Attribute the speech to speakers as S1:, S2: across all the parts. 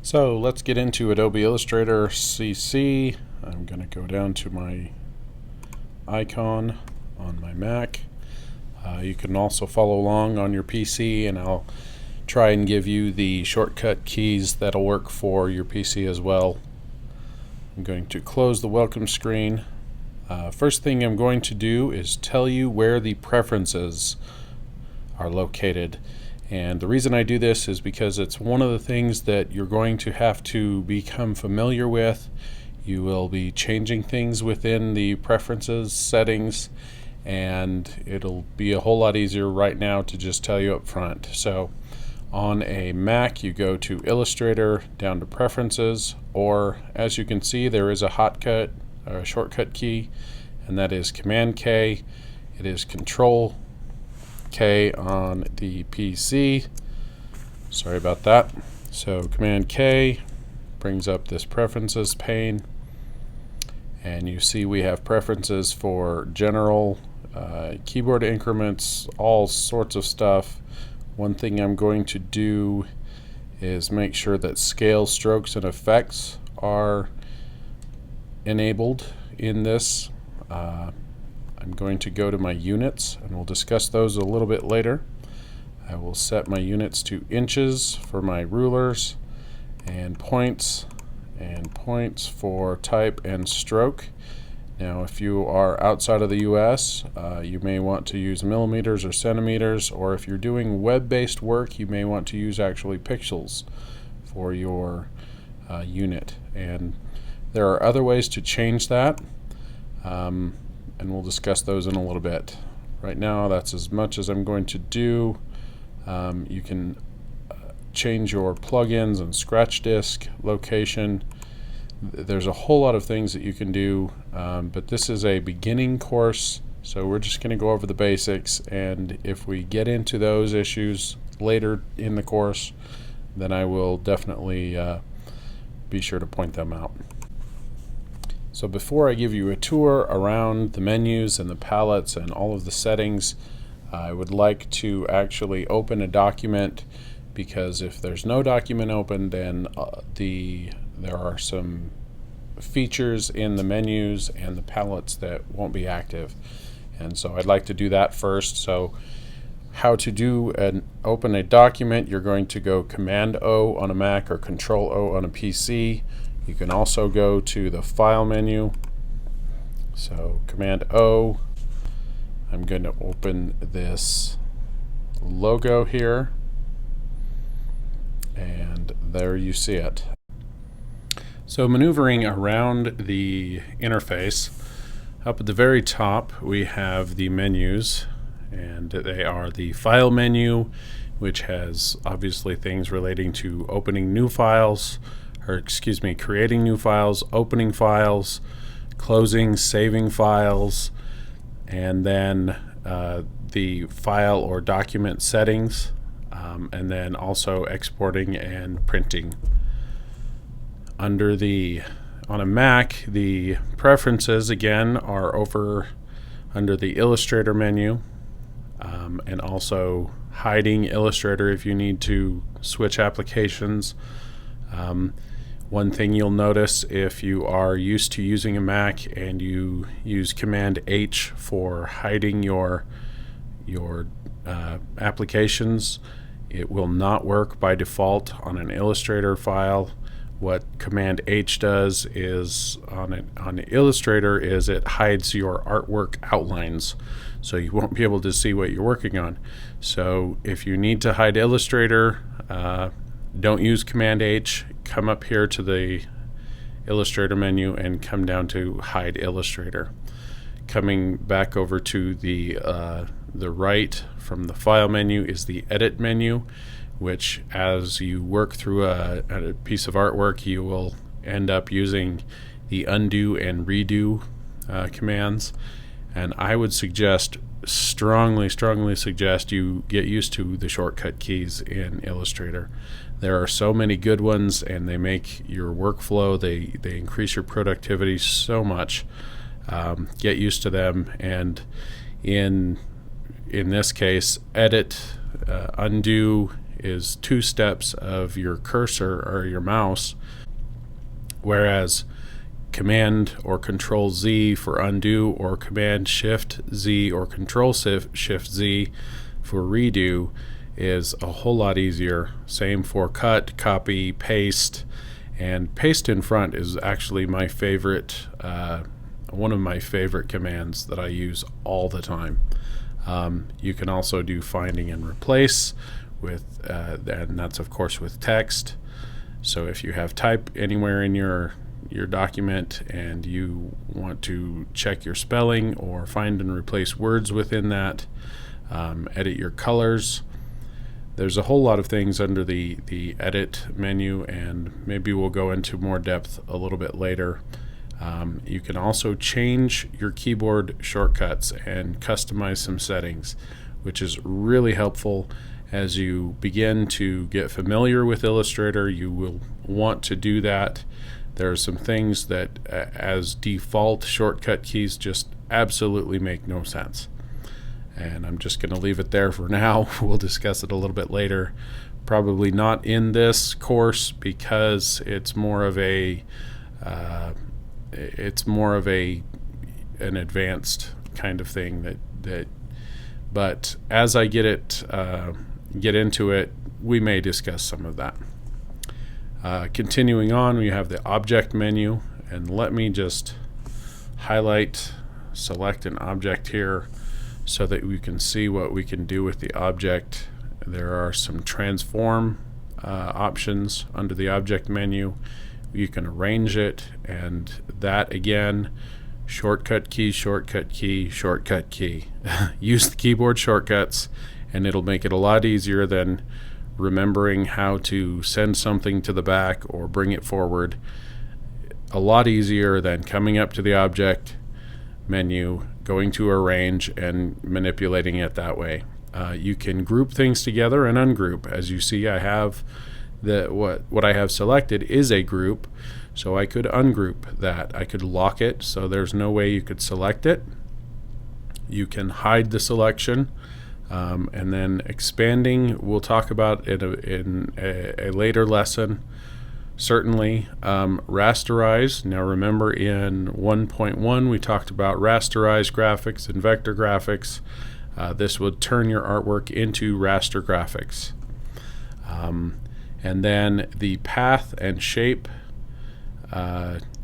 S1: So let's get into Adobe Illustrator CC. I'm going to go down to my icon on my Mac. You can also follow along on your PC, and I'll try and give you the shortcut keys that'll work for your PC as well. I'm going to close the welcome screen. First thing I'm going to do is tell you where the preferences are located. And the reason I do this is because it's one of the things that you're going to have to become familiar with. You will be changing things within the preferences settings, and it'll be a whole lot easier right now to just tell you up front. So on a Mac, you go to Illustrator, down to Preferences, or as you can see, there is a shortcut key, and that is Command K. It is Control K on the PC. Sorry about that. So Command K brings up this preferences pane, and you see we have preferences for general, keyboard increments, all sorts of stuff. One thing I'm going to do is make sure that scale, strokes, and effects are enabled in this. I'm going to go to my units, and we'll discuss those a little bit later. I will set my units to inches for my rulers, and points for type and stroke. Now if you are outside of the US, you may want to use millimeters or centimeters, or if you're doing web-based work, you may want to use actually pixels for your unit. And there are other ways to change that. And we'll discuss those in a little bit. Right now, that's as much as I'm going to do. You can change your plugins and scratch disk location. There's a whole lot of things that you can do, but this is a beginning course, so we're just going to go over the basics, and if we get into those issues later in the course, then I will definitely be sure to point them out. So before I give you a tour around the menus and the palettes and all of the settings, I would like to actually open a document, because if there's no document open, then there are some features in the menus and the palettes that won't be active. And so I'd like to do that first. So how to open a document, you're going to go Command O on a Mac or Control O on a PC. You can also go to the File menu. So Command O. I'm going to open this logo here, and there you see it. So maneuvering around the interface, up at the very top we have the menus, and they are the File menu, which has obviously things relating to opening new files, creating new files, opening files, closing, saving files, and then the file or document settings, and then also exporting and printing. On a Mac, the preferences again are over under the Illustrator menu, and also hiding Illustrator if you need to switch applications. One thing you'll notice if you are used to using a Mac and you use Command H for hiding your applications, it will not work by default on an Illustrator file. What Command H does is on Illustrator is it hides your artwork outlines, so you won't be able to see what you're working on. So if you need to hide Illustrator, don't use Command H. Come up here to the Illustrator menu and come down to Hide Illustrator. Coming back over to the right from the File menu is the Edit menu, which as you work through a piece of artwork, you will end up using the undo and redo commands. And I would strongly suggest you get used to the shortcut keys in Illustrator. There are so many good ones, and they make your workflow, they increase your productivity so much. Get used to them, and in this case, edit, undo is 2 steps of your cursor or your mouse, whereas Command or Control Z for undo, or Command Shift Z or Control Shift Z for redo is a whole lot easier. Same for cut, copy, paste, and paste in front is actually my favorite, one of my favorite commands that I use all the time. You can also do finding and replace with, and that's of course with text. So if you have type anywhere in your document and you want to check your spelling or find and replace words within that, edit your colors. There's a whole lot of things under the edit menu, and maybe we'll go into more depth a little bit later. You can also change your keyboard shortcuts and customize some settings, which is really helpful as you begin to get familiar with Illustrator. You will want to do that. There are some things that as default shortcut keys just absolutely make no sense. And I'm just going to leave it there for now. We'll discuss it a little bit later. Probably not in this course because it's more of an advanced kind of thing but as I get into it, we may discuss some of that. Continuing on, we have the object menu, and let me just select an object here so that we can see what we can do with the object. There are some transform options under the object menu. You can arrange it, and that again, shortcut key, shortcut key, shortcut key. Use the keyboard shortcuts and it'll make it a lot easier than remembering how to send something to the back or bring it forward. A lot easier than coming up to the object menu, going to arrange, and manipulating it that way. You can group things together and ungroup. As you see, I have what I have selected is a group, so I could ungroup that. I could lock it so there's no way you could select it. You can hide the selection, and then expanding we'll talk about in a later lesson. Certainly, rasterize. Now remember, in 1.1 we talked about rasterized graphics and vector graphics. This would turn your artwork into raster graphics. And then the path and shape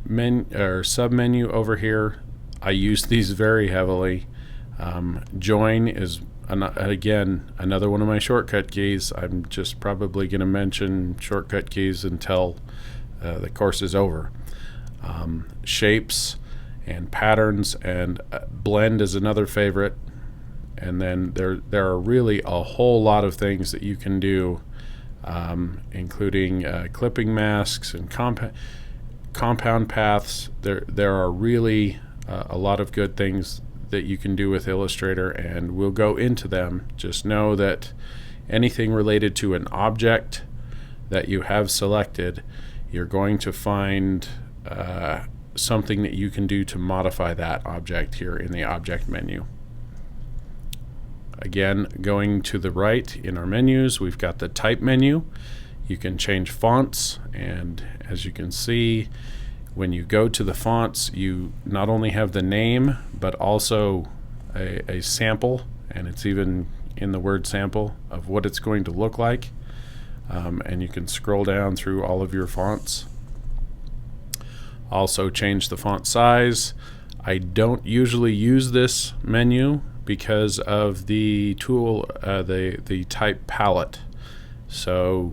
S1: submenu over here, I use these very heavily. Join is again another one of my shortcut keys. I'm just probably going to mention shortcut keys until the course is over. Shapes and patterns and blend is another favorite. And then there are really a whole lot of things that you can do, including clipping masks and compound paths. There are really a lot of good things that you can do with Illustrator, and we'll go into them. Just know that anything related to an object that you have selected, you're going to find something that you can do to modify that object here in the object menu. Again, going to the right in our menus, we've got the type menu. You can change fonts, and as you can see, when you go to the fonts, you not only have the name but also a sample, and it's even in the word sample of what it's going to look like. And you can scroll down through all of your fonts. Also change the font size. I don't usually use this menu because of the tool, the type palette. So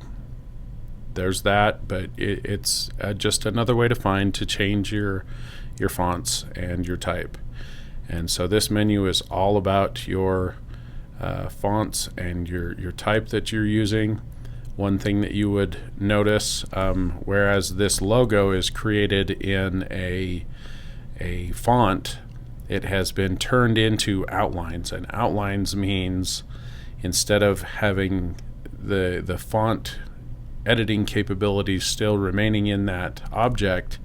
S1: there's that, but it's just another way to change your fonts and your type. And so this menu is all about your fonts and your type that you're using. One thing that you would notice, whereas this logo is created in a font, it has been turned into outlines, and outlines means instead of having the font editing capabilities still remaining in that object,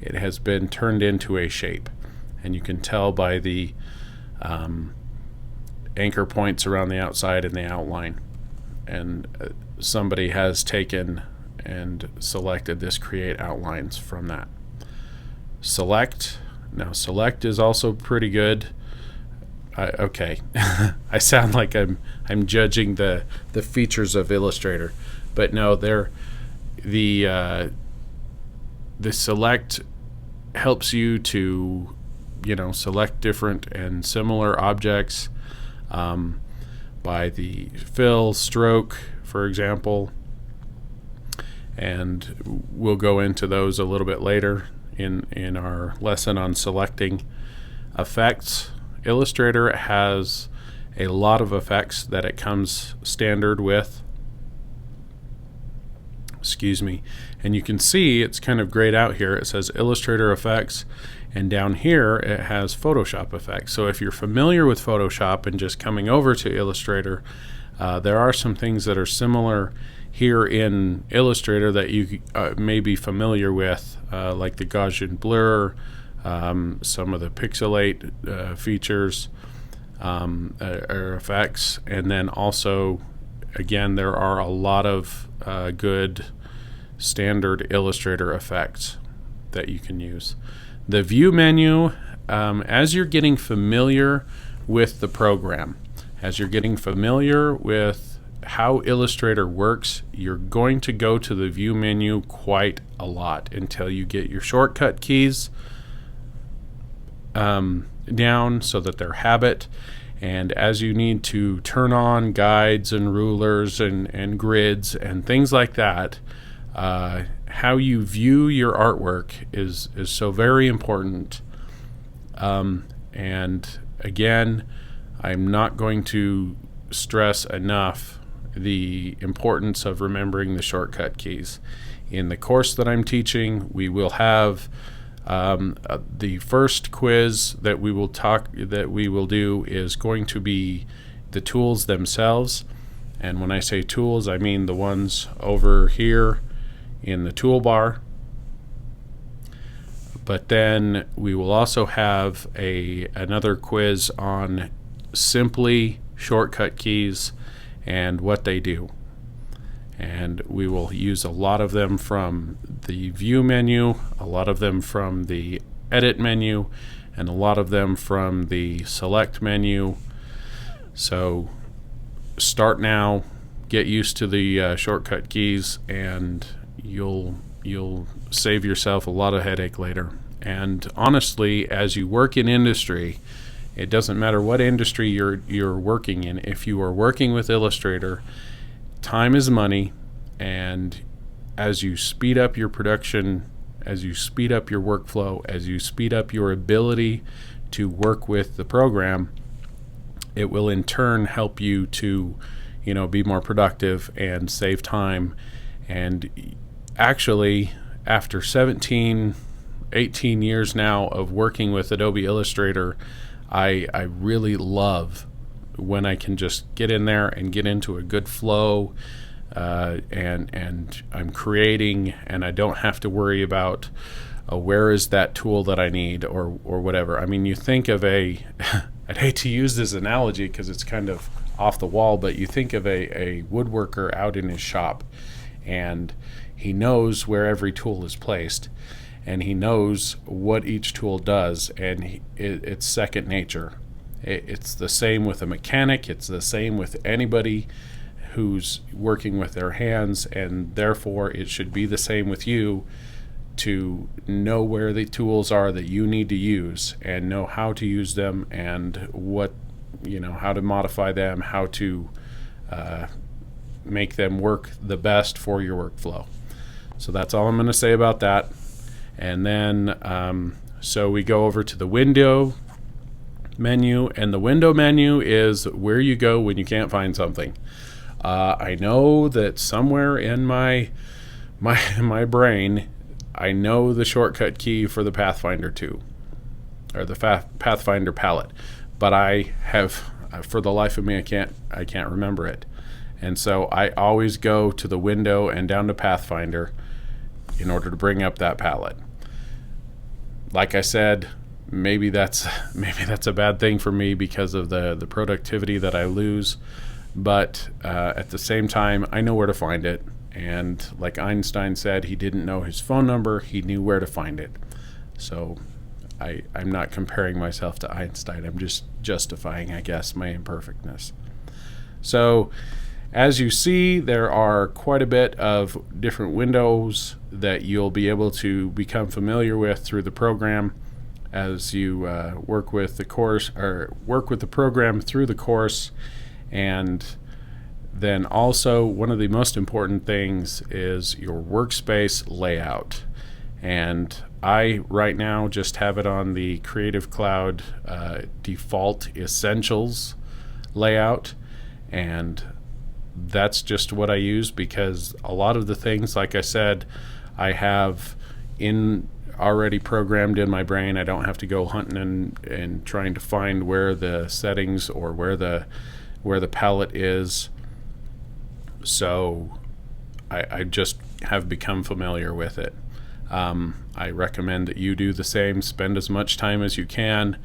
S1: it has been turned into a shape, and you can tell by the anchor points around the outside and the outline. And somebody has taken and selected this create outlines from that. Select. Now select is also pretty good. Okay, I sound like I'm judging the features of Illustrator, but no, the select helps you to select different and similar objects by the fill, stroke, for example, and we'll go into those a little bit later in our lesson on selecting. Effects. Illustrator has a lot of effects that it comes standard with. Excuse me. And you can see it's kind of grayed out here. It says Illustrator effects, and down here it has Photoshop effects. So if you're familiar with Photoshop and just coming over to Illustrator, there are some things that are similar here in Illustrator that you may be familiar with, like the Gaussian blur, some of the pixelate features or effects, and then also, again, there are a lot of good standard Illustrator effects that you can use. The View menu, as you're getting familiar with the program, as you're getting familiar with how Illustrator works, you're going to go to the View menu quite a lot until you get your shortcut keys down so that they're habit. And as you need to turn on guides and rulers and grids and things like that, how you view your artwork is so very important. And again, I'm not going to stress enough the importance of remembering the shortcut keys. In the course that I'm teaching, we will have the first quiz that we will do is going to be the tools themselves. And when I say tools, I mean the ones over here in the toolbar. But then we will also have another quiz on simply shortcut keys and what they do. And we will use a lot of them from the View menu, a lot of them from the Edit menu, and a lot of them from the Select menu. So start now, get used to the shortcut keys, and you'll save yourself a lot of headache later. And honestly, as you work in industry, it doesn't matter what industry you're working in. If you are working with Illustrator, time is money, and as you speed up your production, as you speed up your workflow, as you speed up your ability to work with the program, it will in turn help you to be more productive and save time. And actually, after 18 years now of working with Adobe Illustrator, I really love when I can just get in there and get into a good flow, and I'm creating, and I don't have to worry about where is that tool that I need or whatever. I mean, you think of I'd hate to use this analogy because it's kind of off the wall, but you think of a woodworker out in his shop, and he knows where every tool is placed, and he knows what each tool does, and it's second nature. It's the same with a mechanic. It's the same with anybody who's working with their hands, and therefore it should be the same with you, to know where the tools are that you need to use and know how to use them, and how to modify them, how to make them work the best for your workflow. So that's all I'm going to say about that. And then so we go over to the window menu, and the window menu is where you go when you can't find something. I know that somewhere in my brain, I know the shortcut key for the Pathfinder 2 or the Pathfinder palette, but I have, for the life of me, I can't remember it. And so I always go to the window and down to Pathfinder in order to bring up that palette. Like I said, maybe that's a bad thing for me because of the productivity that I lose, but at the same time, I know where to find it. And like Einstein said, he didn't know his phone number, he knew where to find it. So I'm not comparing myself to Einstein, I'm just justifying, I guess, my imperfectness. So as you see, there are quite a bit of different windows that you'll be able to become familiar with through the program as you work with the course, or work with the program through the course. And then also, one of the most important things is your workspace layout. And I right now just have it on the Creative Cloud default Essentials layout, and that's just what I use because a lot of the things, like I said, I have already programmed in my brain. I don't have to go hunting and trying to find where the settings or where the palette is. So I just have become familiar with it. I recommend that you do the same. Spend as much time as you can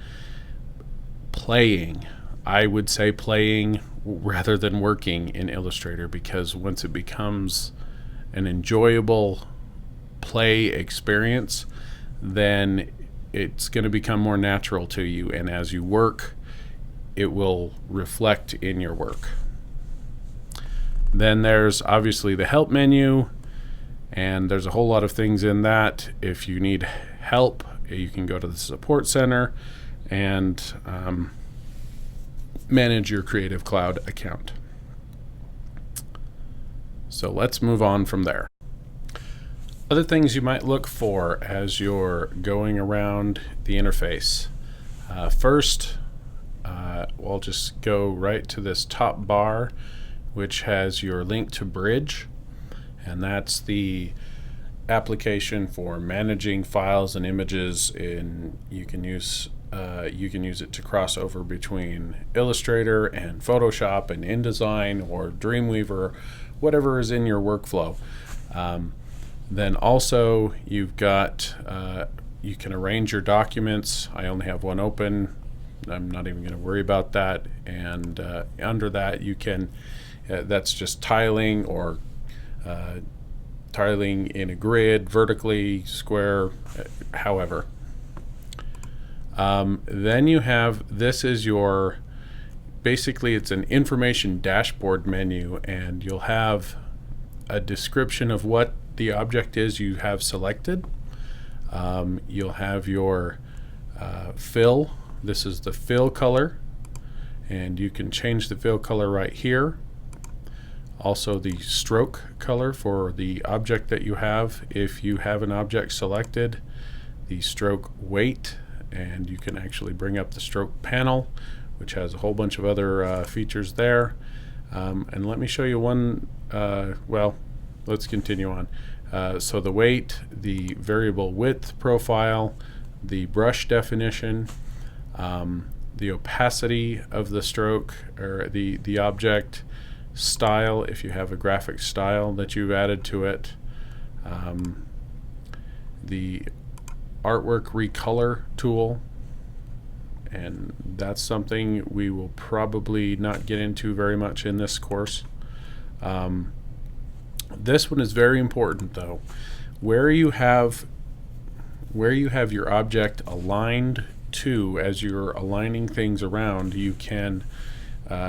S1: playing. I would say playing rather than working in Illustrator, because once it becomes an enjoyable play experience, then it's going to become more natural to you, and as you work, it will reflect in your work. Then there's obviously the help menu, and there's a whole lot of things in that. If you need help, you can go to the support center and manage your Creative Cloud account. So let's move on from there. Other things you might look for as you're going around the interface. First, we'll just go right to this top bar, which has your link to Bridge, and that's the application for managing files and images. You can use it to cross over between Illustrator and Photoshop and InDesign or Dreamweaver, whatever is in your workflow. Then also you've got you can arrange your documents. I only have one open. I'm not even going to worry about that. And under that you can that's just tiling or tiling in a grid, vertically, square, however. Then you have, this is your, basically it's an information dashboard menu, and you'll have a description of what the object is you have selected. You'll have your fill. This is the fill color, and you can change the fill color right here. Also the stroke color for the object that you have. If you have an object selected, the stroke weight, and you can actually bring up the stroke panel, which has a whole bunch of other features there. And let me show you one, well, let's continue on. So the weight, the variable width profile, the brush definition, the opacity of the stroke or the object, style, if you have a graphic style that you've added to it, the artwork recolor tool, and that's something we will probably not get into very much in this course. This one is very important though. Where you have your object aligned to, as you're aligning things around, you can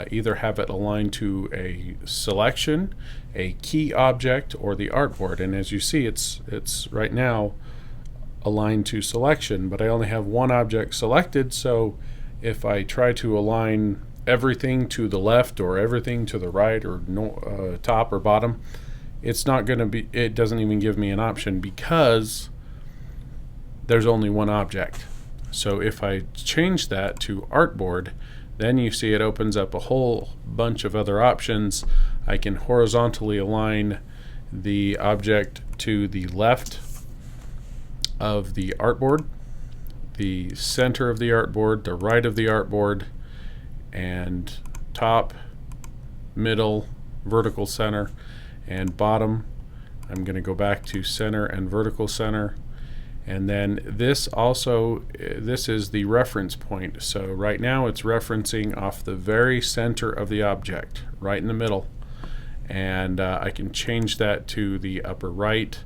S1: either have it aligned to a selection, a key object, or the artboard. And as you see, it's right now aligned to selection, but I only have one object selected, so if I try to align everything to the left or everything to the right or top or bottom, it's not going to be, it doesn't even give me an option because there's only one object. So if I change that to artboard, then you see it opens up a whole bunch of other options. I can horizontally align the object to the left of the artboard, the center of the artboard, the right of the artboard, and top, middle, vertical center, and bottom. I'm going to go back to center and vertical center, And then this also, this is the reference point. So right now it's referencing off the very center of the object, right in the middle. And I can change that to the upper right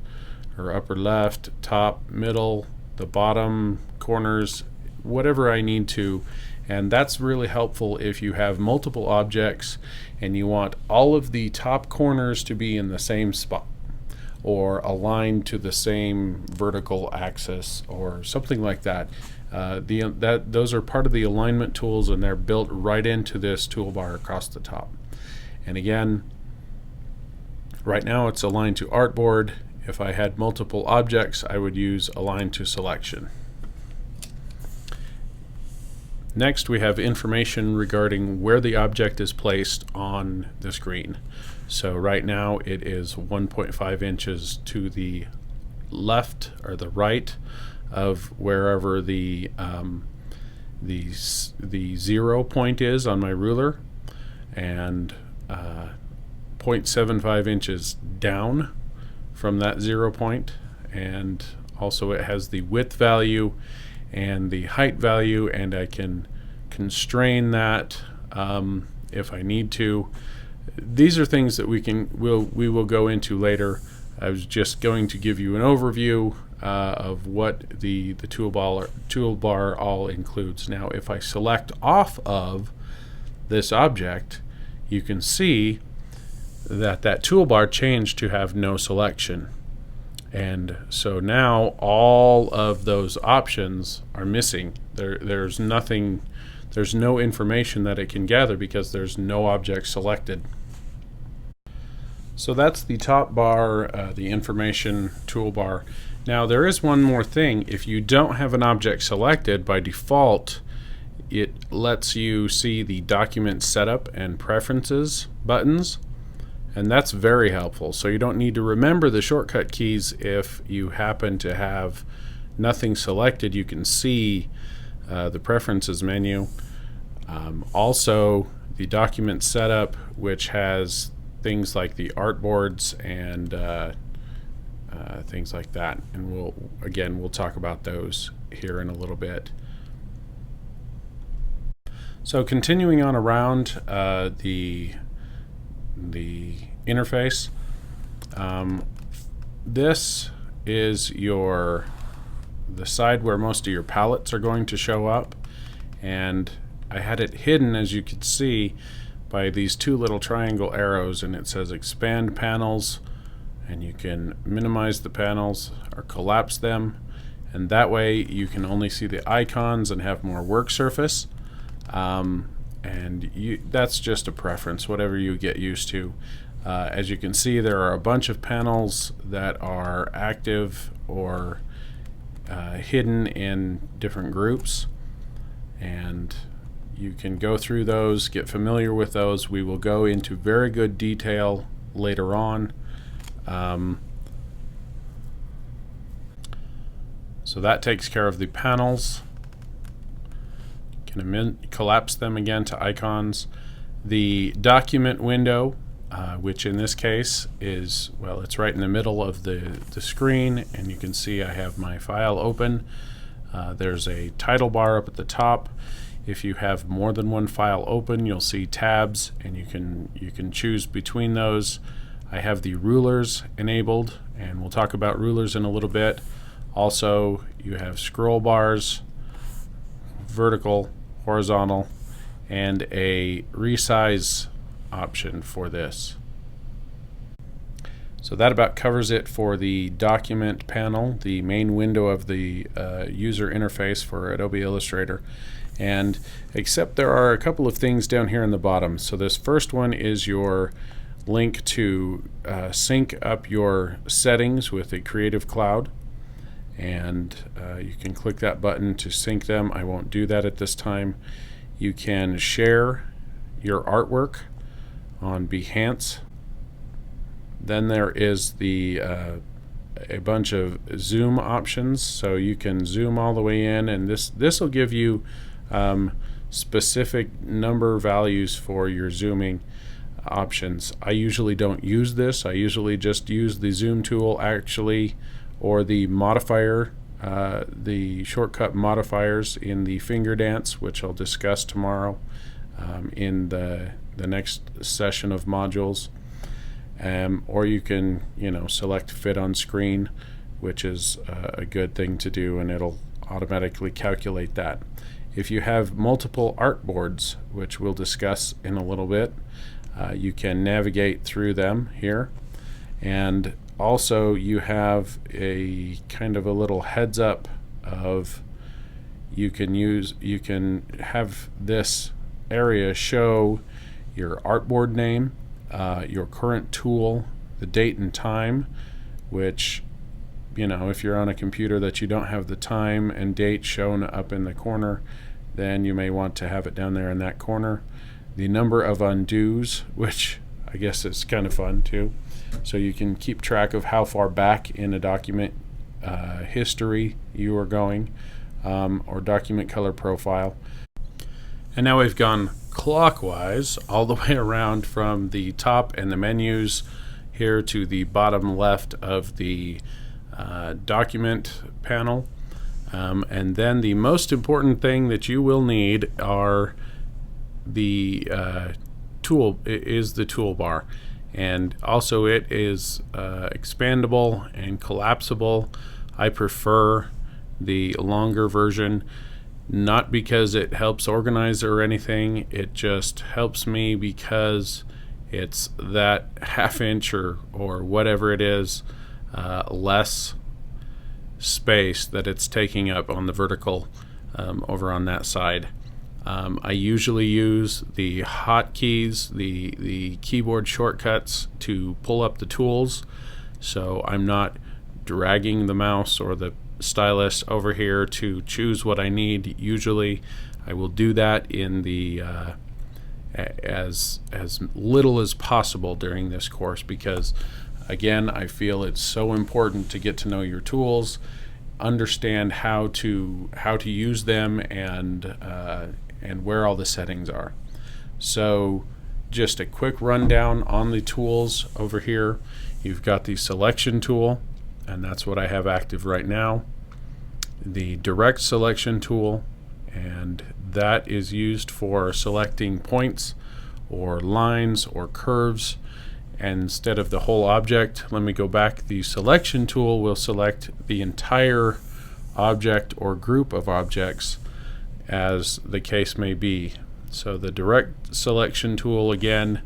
S1: or upper left, top, middle, the bottom corners, whatever I need to. And that's really helpful if you have multiple objects and you want all of the top corners to be in the same spot or aligned to the same vertical axis or something like that. Those are part of the alignment tools, and they're built right into this toolbar across the top. And again, right now it's aligned to artboard. If I had multiple objects, I would use align to selection. Next, we have information regarding where the object is placed on the screen. So right now it is 1.5 inches to the left or the right of wherever the 0 point is on my ruler, and 0.75 inches down from that 0 point. And also it has the width value and the height value, and I can constrain that if I need to. These are things that we will go into later. I was just going to give you an overview of what the toolbar all includes. Now, if I select off of this object, you can see that toolbar changed to have no selection. And so now all of those options are missing. There's nothing, there's no information that it can gather because there's no object selected. So that's the top bar, the information toolbar. Now there is one more thing. If you don't have an object selected, by default it lets you see the document setup and preferences buttons, and that's very helpful. So you don't need to remember the shortcut keys. If you happen to have nothing selected, you can see the preferences menu. Also the document setup, which has things like the artboards and things like that, and we'll talk about those here in a little bit. So continuing on around the interface, this is the side where most of your palettes are going to show up, and I had it hidden, as you can see, by these two little triangle arrows, and it says expand panels, and you can minimize the panels or collapse them, and that way you can only see the icons and have more work surface. And that's just a preference, whatever you get used to. As you can see, there are a bunch of panels that are active or hidden in different groups, and you can go through those, get familiar with those. We will go into very good detail later on. So that takes care of the panels. Can collapse them again to icons. The document window, which in this case is, well, it's right in the middle of the screen, and you can see I have my file open. There's a title bar up at the top. If you have more than one file open, you'll see tabs, and you can choose between those. I have the rulers enabled, and we'll talk about rulers in a little bit. Also, you have scroll bars, vertical, horizontal, and a resize option for this. So that about covers it for the document panel, the main window of the user interface for Adobe Illustrator. And except there are a couple of things down here in the bottom. So this first one is your link to sync up your settings with the Creative Cloud, and you can click that button to sync them. I won't do that at this time. You can share your artwork on Behance. Then there is a bunch of zoom options, so you can zoom all the way in, and this will give you specific number values for your zooming options. I usually don't use this. I usually just use the zoom tool actually, or the modifier the shortcut modifiers in the finger dance, which I'll discuss tomorrow in the next session of modules. Or you can, select fit on screen, which is a good thing to do, and it'll automatically calculate that. If you have multiple artboards, which we'll discuss in a little bit, you can navigate through them here. And also you have a kind of a little heads up of you can have this area show your artboard name, your current tool, the date and time, which, if you're on a computer that you don't have the time and date shown up in the corner, then you may want to have it down there in that corner. The number of undos, which I guess is kind of fun too. So you can keep track of how far back in a document history you are going, or document color profile. And now we've gone clockwise all the way around from the top and the menus here to the bottom left of the document panel. And then the most important thing that you will need are the toolbar, and also it is expandable and collapsible. I prefer the longer version, not because it helps organize or anything, it just helps me because it's that half-inch or whatever it is less space that it's taking up on the vertical over on that side. I usually use the hotkeys, the keyboard shortcuts to pull up the tools, so I'm not dragging the mouse or the stylus over here to choose what I need. Usually I will do that in the as little as possible during this course, because again, I feel it's so important to get to know your tools, understand how to use them, and where all the settings are. So just a quick rundown on the tools over here. You've got the selection tool, and that's what I have active right now. The direct selection tool, and that is used for selecting points or lines or curves. And instead of the whole object, let me go back. The selection tool will select the entire object or group of objects as the case may be. So the direct selection tool again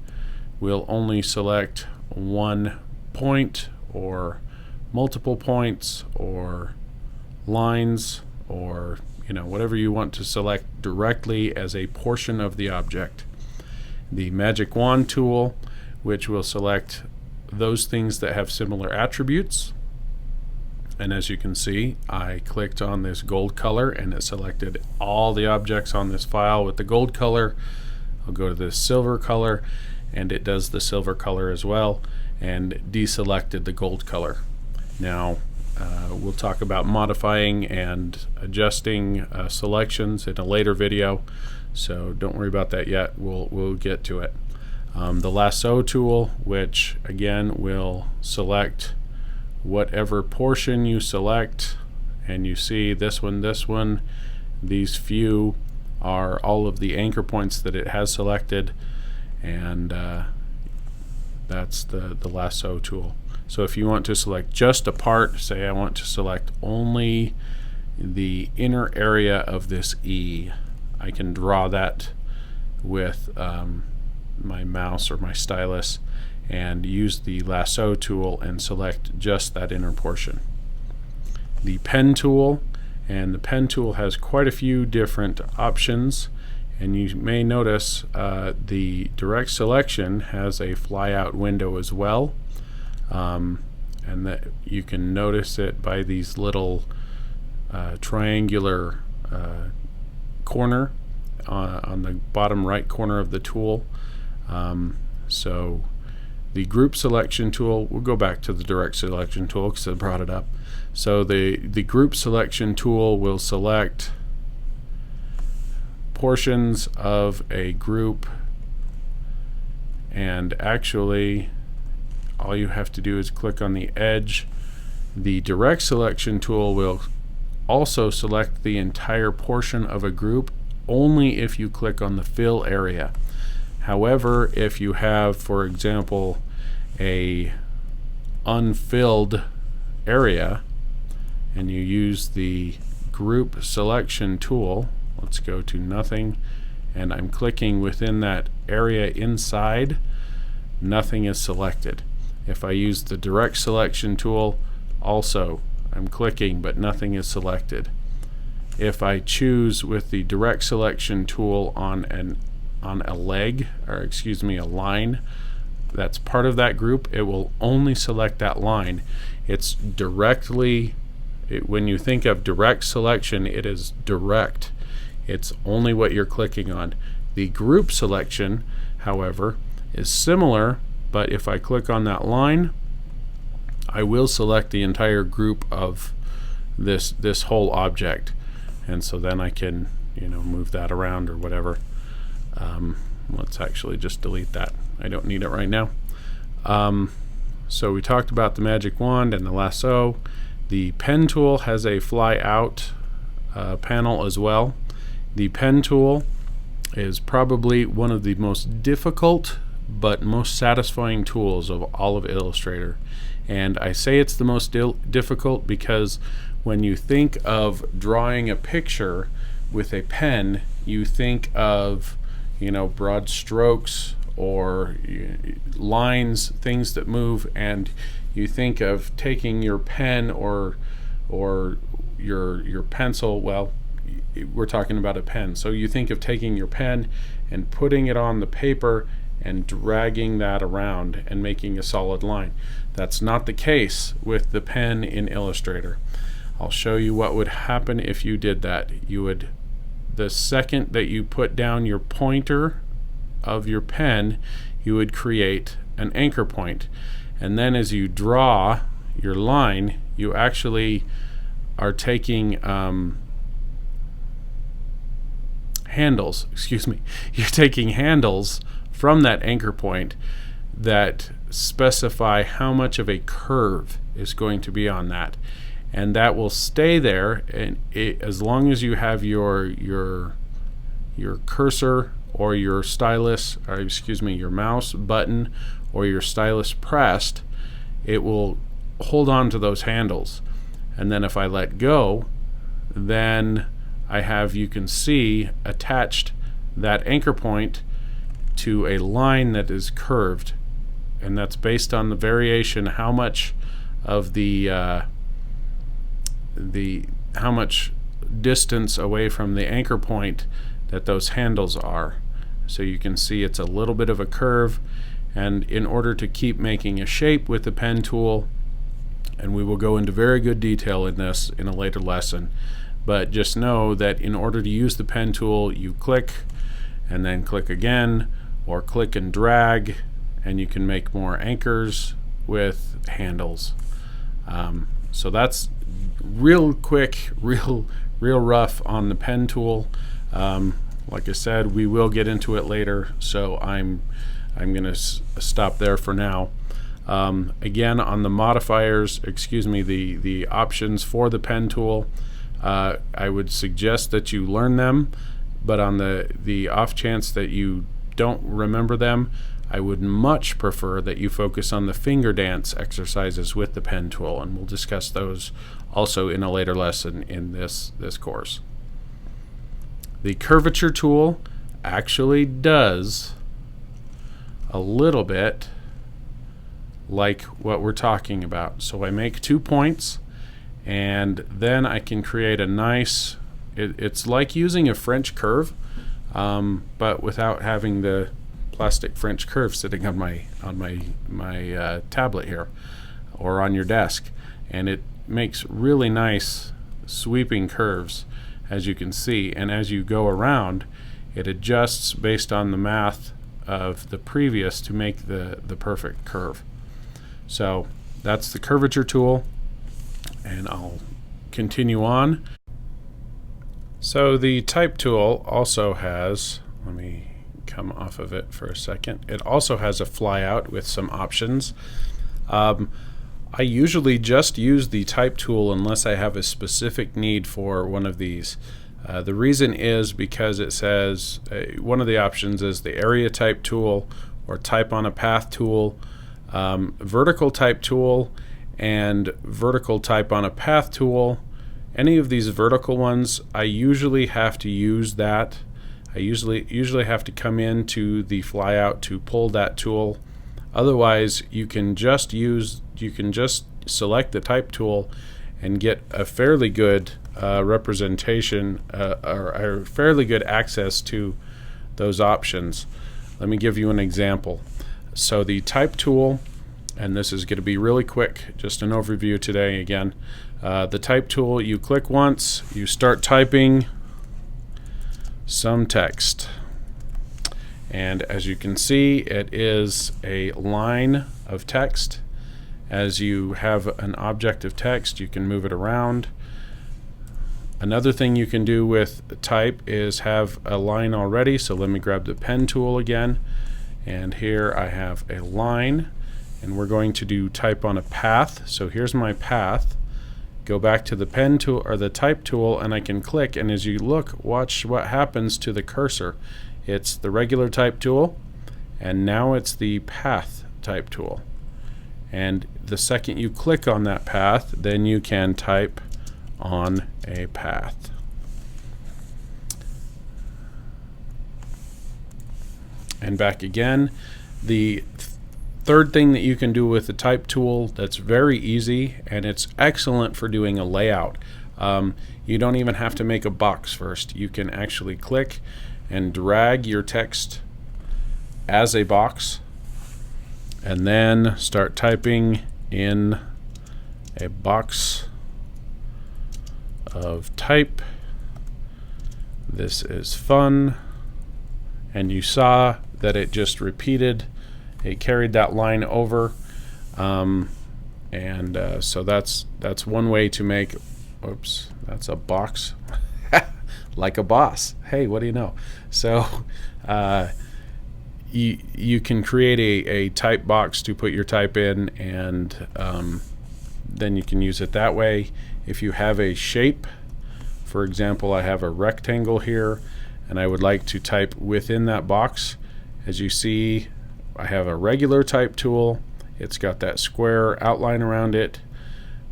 S1: will only select one point or multiple points or lines, or whatever you want to select directly as a portion of the object. The magic wand tool, which will select those things that have similar attributes. And as you can see, I clicked on this gold color and it selected all the objects on this file with the gold color. I'll go to the silver color and it does the silver color as well, and deselected the gold color. Now we'll talk about modifying and adjusting selections in a later video, so don't worry about that yet. We'll get to it. The lasso tool, which again will select whatever portion you select, and you see this one, these few are all of the anchor points that it has selected, and that's the lasso tool. So if you want to select just a part, say I want to select only the inner area of this E, I can draw that with my mouse or my stylus and use the lasso tool and select just that inner portion. The pen tool, and the pen tool has quite a few different options, and you may notice the direct selection has a flyout window as well, and that you can notice it by these little triangular corner on the bottom right corner of the tool. So the group selection tool, we'll go back to the direct selection tool because I brought it up. So the group selection tool will select portions of a group, and actually all you have to do is click on the edge. The direct selection tool will also select the entire portion of a group only if you click on the fill area. However, if you have, for example, a unfilled area and you use the group selection tool, let's go to nothing, and I'm clicking within that area inside, nothing is selected. If I use the direct selection tool, also I'm clicking but nothing is selected. If I choose with the direct selection tool on a leg, or excuse me, a line that's part of that group, it will only select that line. It's directly, when you think of direct selection, it is direct. It's only what you're clicking on. The group selection, however, is similar, but if I click on that line, I will select the entire group of this whole object. And so then I can, move that around or whatever. Let's actually just delete that. I don't need it right now. So we talked about the magic wand and the lasso. The pen tool has a fly out panel as well. The pen tool is probably one of the most difficult but most satisfying tools of all of Illustrator. And I say it's the most difficult because when you think of drawing a picture with a pen, you think of broad strokes or lines, things that move, and you think of taking your pen or your pencil. Well, we're talking about a pen, so you think of taking your pen and putting it on the paper and dragging that around and making a solid line. That's not the case with the pen in Illustrator. I'll show you what would happen if you did that. The second that you put down your pointer of your pen, you would create an anchor point. And then as you draw your line, you actually are taking handles, you're taking handles from that anchor point that specify how much of a curve is going to be on that. And that will stay there, and as long as you have your cursor or your stylus, or your mouse button or your stylus pressed, it will hold on to those handles. And then if I let go, then I have, you can see, attached that anchor point to a line that is curved, and that's based on the variation, how much of how much distance away from the anchor point that those handles are. So you can see it's a little bit of a curve, and in order to keep making a shape with the pen tool, and we will go into very good detail in this in a later lesson, but just know that in order to use the pen tool, you click and then click again, or click and drag, and you can make more anchors with handles. So that's real quick, real rough on the pen tool. Like I said, we will get into it later, so I'm going to stop there for now. Again, on the modifiers, the options for the pen tool, I would suggest that you learn them, but on the off chance that you don't remember them, I would much prefer that you focus on the finger dance exercises with the pen tool, and we'll discuss those also in a later lesson in this course. The curvature tool actually does a little bit like what we're talking about. So I make 2 points, and then I can create a nice, it's like using a French curve, but without having the plastic French curve sitting on my tablet here or on your desk, and it makes really nice sweeping curves, as you can see, and as you go around, it adjusts based on the math of the previous to make the perfect curve. So that's the curvature tool, and I'll continue on. So the type tool also has, let me come off of it for a second, it also has a flyout with some options. I usually just use the type tool unless I have a specific need for one of these. The reason is because it says one of the options is the area type tool or type on a path tool, vertical type tool, and vertical type on a path tool. Any of these vertical ones, I usually have to use that. I usually have to come into the flyout to pull that tool. Otherwise, you can just select the type tool and get a fairly good representation or fairly good access to those options. Let me give you an example. So the type tool, and this is going to be really quick, just an overview today again. The type tool, you click once, you start typing some text. And as you can see, it is a line of text. As you have an object of text, you can move it around. Another thing you can do with type is have a line already. So let me grab the pen tool again. And here I have a line. And we're going to do type on a path. So here's my path. Go back to the pen tool or the type tool, and I can click. And as you look, watch what happens to the cursor. It's the regular type tool, and now it's the path type tool. And the second you click on that path, then you can type on a path. And back again. The third thing that you can do with the type tool that's very easy, and it's excellent for doing a layout. You don't even have to make a box first. You can actually click and drag your text as a box and then start typing in a box of type. This is fun. And you saw that it just repeated. It carried that line over, so that's one way to make. Oops, that's a box, like a boss. Hey, what do you know? So you can create a type box to put your type in, and then you can use it that way. If you have a shape, for example, I have a rectangle here, and I would like to type within that box. As you see, I have a regular type tool. It's got that square outline around it.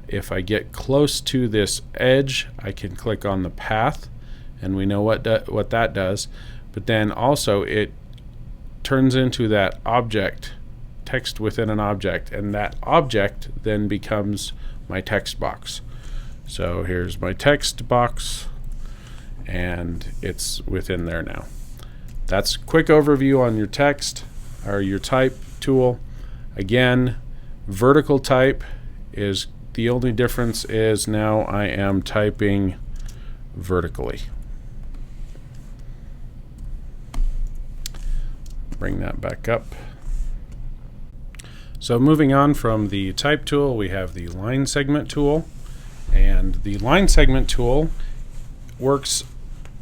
S1: If I get close to this edge, I can click on the path, and we know what that does. But then also it turns into that object, text within an object, and that object then becomes my text box. So here's my text box, and it's within there now. That's a quick overview on your text or your type tool. Again, vertical type is the only difference is now I am typing vertically. Bring that back up. So moving on from the type tool, we have the line segment tool. And the line segment tool works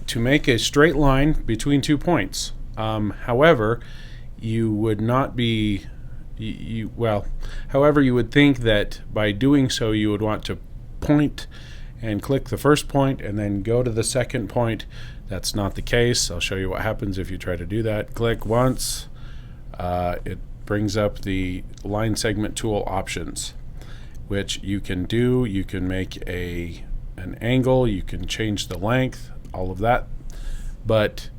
S1: to make a straight line between 2 points. However, you would not be, however, you would think that by doing so you would want to point and click the first point and then go to the second point. That's not the case. I'll show you what happens if you try to do that. Click once. It brings up the line segment tool options, which you can do. You can make an angle, you can change the length, all of that. But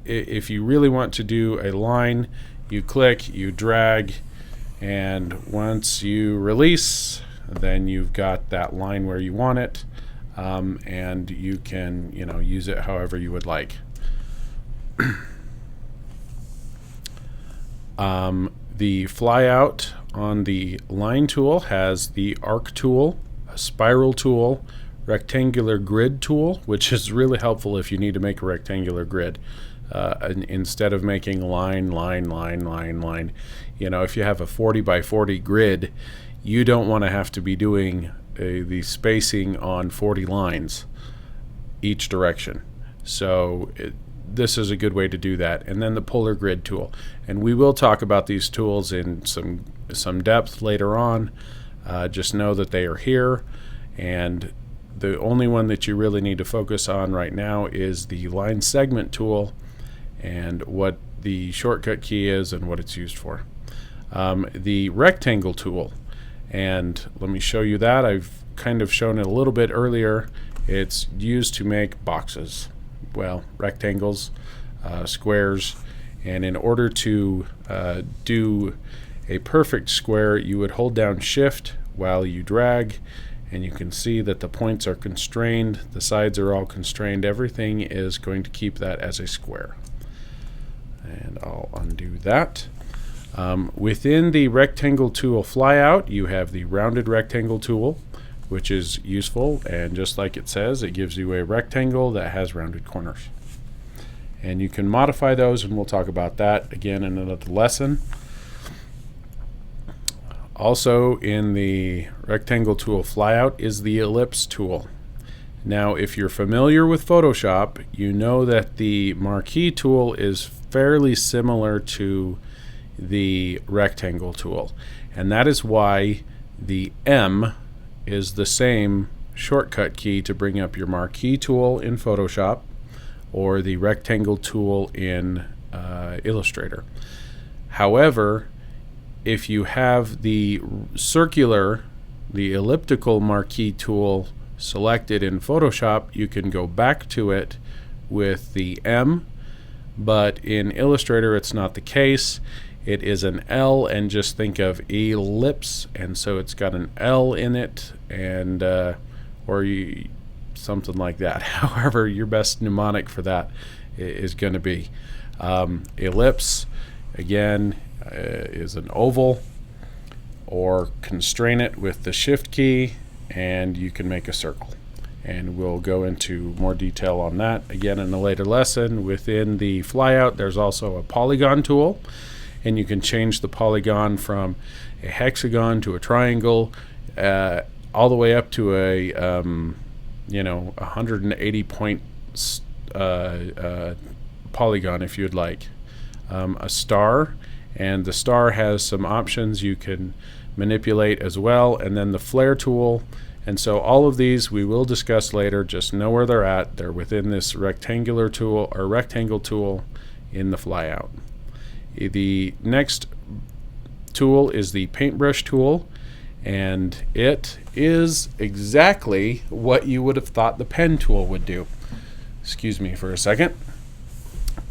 S1: if you really want to do a line, you click, you drag, and once you release, then you've got that line where you want it, and you can use it however you would like. The flyout on the line tool has the arc tool, a spiral tool, rectangular grid tool, which is really helpful if you need to make a rectangular grid. Instead of making line, if you have a 40 by 40 grid, you don't want to have to be doing the spacing on 40 lines each direction. So this is a good way to do that. And then the polar grid tool, and we will talk about these tools in some depth later on. just know that they are here, and the only one that you really need to focus on right now is the line segment tool and what the shortcut key is and what it's used for. The rectangle tool, and let me show you that. I've kind of shown it a little bit earlier. It's used to make boxes, well, rectangles, squares, and in order to do a perfect square, you would hold down Shift while you drag, and you can see that the points are constrained, the sides are all constrained, everything is going to keep that as a square. And I'll undo that. Within the rectangle tool flyout, you have the rounded rectangle tool, which is useful, and just like it says, it gives you a rectangle that has rounded corners. And you can modify those, and we'll talk about that again in another lesson. Also in the rectangle tool flyout is the ellipse tool. Now, if you're familiar with Photoshop, you know that the marquee tool is fairly similar to the rectangle tool, and that is why the M is the same shortcut key to bring up your marquee tool in Photoshop or the rectangle tool in Illustrator. However, if you have the elliptical marquee tool selected in Photoshop, you can go back to it with the M, but in Illustrator it's not the case. It is an L, and just think of ellipse, and so it's got an L in it, and something like that. However, your best mnemonic for that is going to be ellipse. Again, is an oval, or constrain it with the Shift key, and you can make a circle. And we'll go into more detail on that again in a later lesson. Within the flyout, there's also a polygon tool, and you can change the polygon from a hexagon to a triangle, all the way up to a 180 point polygon if you'd like. A star, and the star has some options you can manipulate as well, and then the flare tool. And so all of these we will discuss later. Just know where they're at. They're within this rectangular tool or rectangle tool in the flyout. The next tool is the Paintbrush tool, and it is exactly what you would have thought the pen tool would do. Excuse me for a second.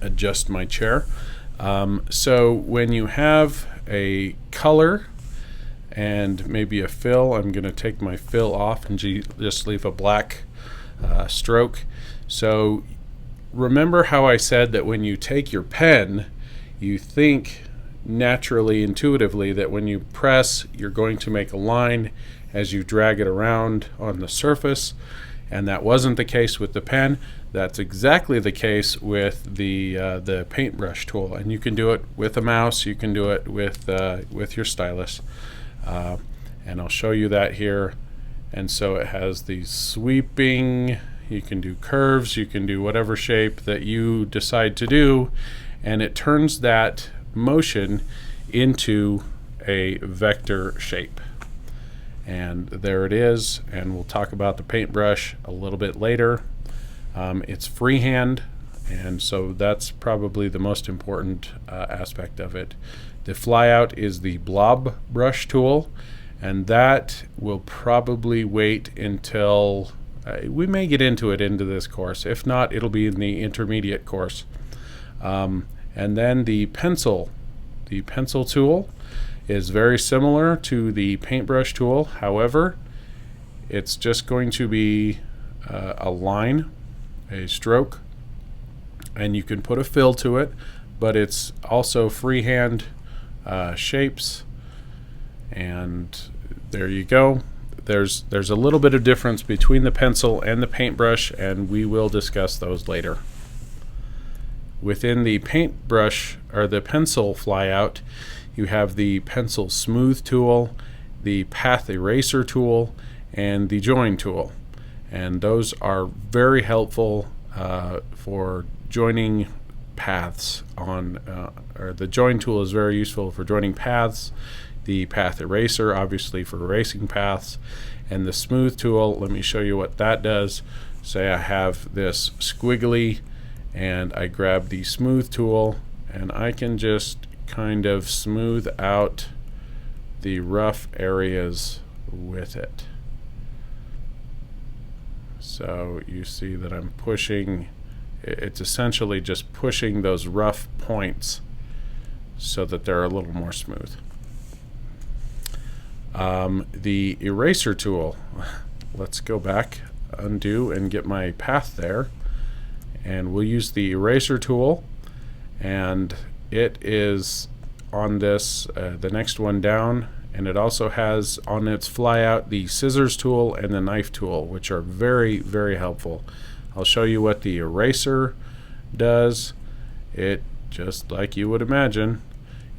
S1: Adjust my chair. So when you have a color and maybe a fill, I'm going to take my fill off and just leave a black stroke. So remember how I said that when you take your pen, you think naturally, intuitively, that when you press, you're going to make a line as you drag it around on the surface, and that wasn't the case with the pen. That's exactly the case with the Paintbrush tool, and you can do it with a mouse. You can do it with your stylus, and I'll show you that here. And so it has these sweeping. You can do curves. You can do whatever shape that you decide to do, and it turns that motion into a vector shape. And there it is, and we'll talk about the Paintbrush a little bit later. It's freehand, and so that's probably the most important aspect of it. The flyout is the blob brush tool, and that will probably wait until we may get into it into this course. If not, it'll be in the intermediate course. And then the pencil tool is very similar to the Paintbrush tool. However, it's just going to be a line, a stroke, and you can put a fill to it, but it's also freehand shapes, and there you go. There's a little bit of difference between the pencil and the Paintbrush, and we will discuss those later. Within the Paintbrush or the pencil flyout, you have the pencil smooth tool, the path eraser tool, and the join tool, and those are very helpful for joining paths on, or the join tool is very useful for joining paths. the path eraser, obviously for erasing paths, and the smooth tool. Let me show you what that does. Say I have this squiggly and I grab the smooth tool, and I can just kind of smooth out the rough areas with it. So you see that I'm pushing, it's essentially just pushing those rough points so that they're a little more smooth. The eraser tool, let's go back, undo, and get my path there, and we'll use the eraser tool, and it is on this, the next one down, and it also has on its flyout the scissors tool and the knife tool, which are very, very helpful. I'll show you what the eraser does. It, just like you would imagine,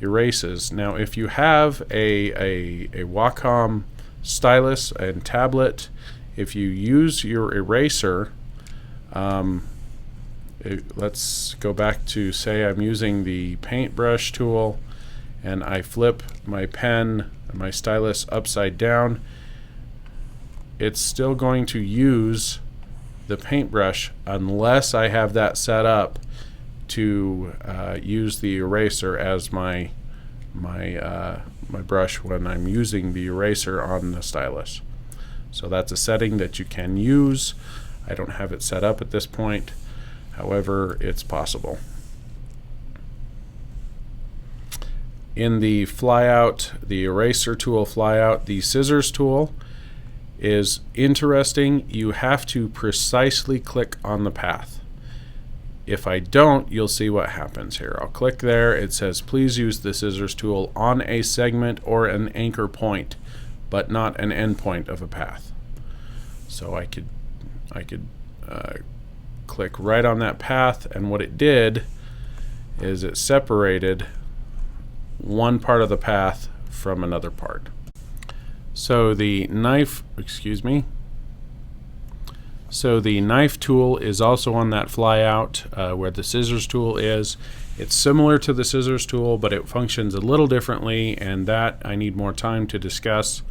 S1: erases. Now if you have a Wacom stylus and tablet, if you use your eraser, let's go back to, say I'm using the Paintbrush tool and I flip my pen, my stylus upside down, it's still going to use the paintbrush unless I have that set up to use the eraser as my brush when I'm using the eraser on the stylus. So that's a setting that you can use. I don't have it set up at this point, however, it's possible. In the flyout, the eraser tool flyout, the scissors tool is interesting. You have to precisely click on the path. If I don't, you'll see what happens here. I'll click there. It says please use the scissors tool on a segment or an anchor point, but not an end point of a path. So I could click right on that path, and what it did is it separated one part of the path from another part. So the knife, So the knife tool is also on that flyout where the scissors tool is. It's similar to the scissors tool, but it functions a little differently, and that I need more time to discuss.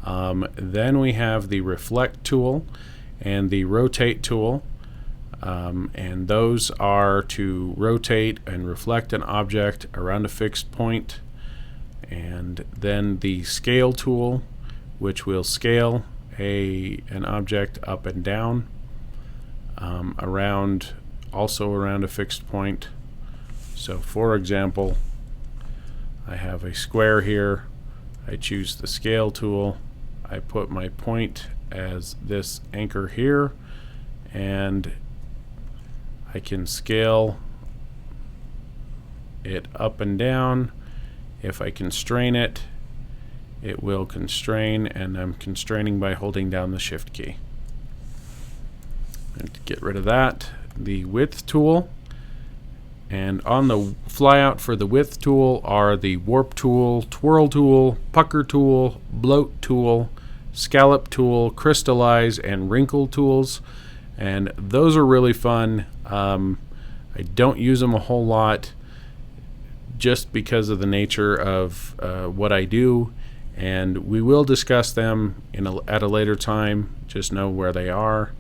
S1: Then we have the reflect tool and the rotate tool. And those are to rotate and reflect an object around a fixed point. And then the scale tool, which will scale an object up and down also around a fixed point. So for example, I have a square here. I choose the scale tool. I put my point as this anchor here, and I can scale it up and down. If I constrain it, it will constrain, and I'm constraining by holding down the shift key. And to get rid of that, the width tool, and on the flyout for the width tool are the warp tool, twirl tool, pucker tool, bloat tool, scallop tool, crystallize, and wrinkle tools. And those are really fun. I don't use them a whole lot just because of the nature of what I do, and we will discuss them at a later time. Just know where they are.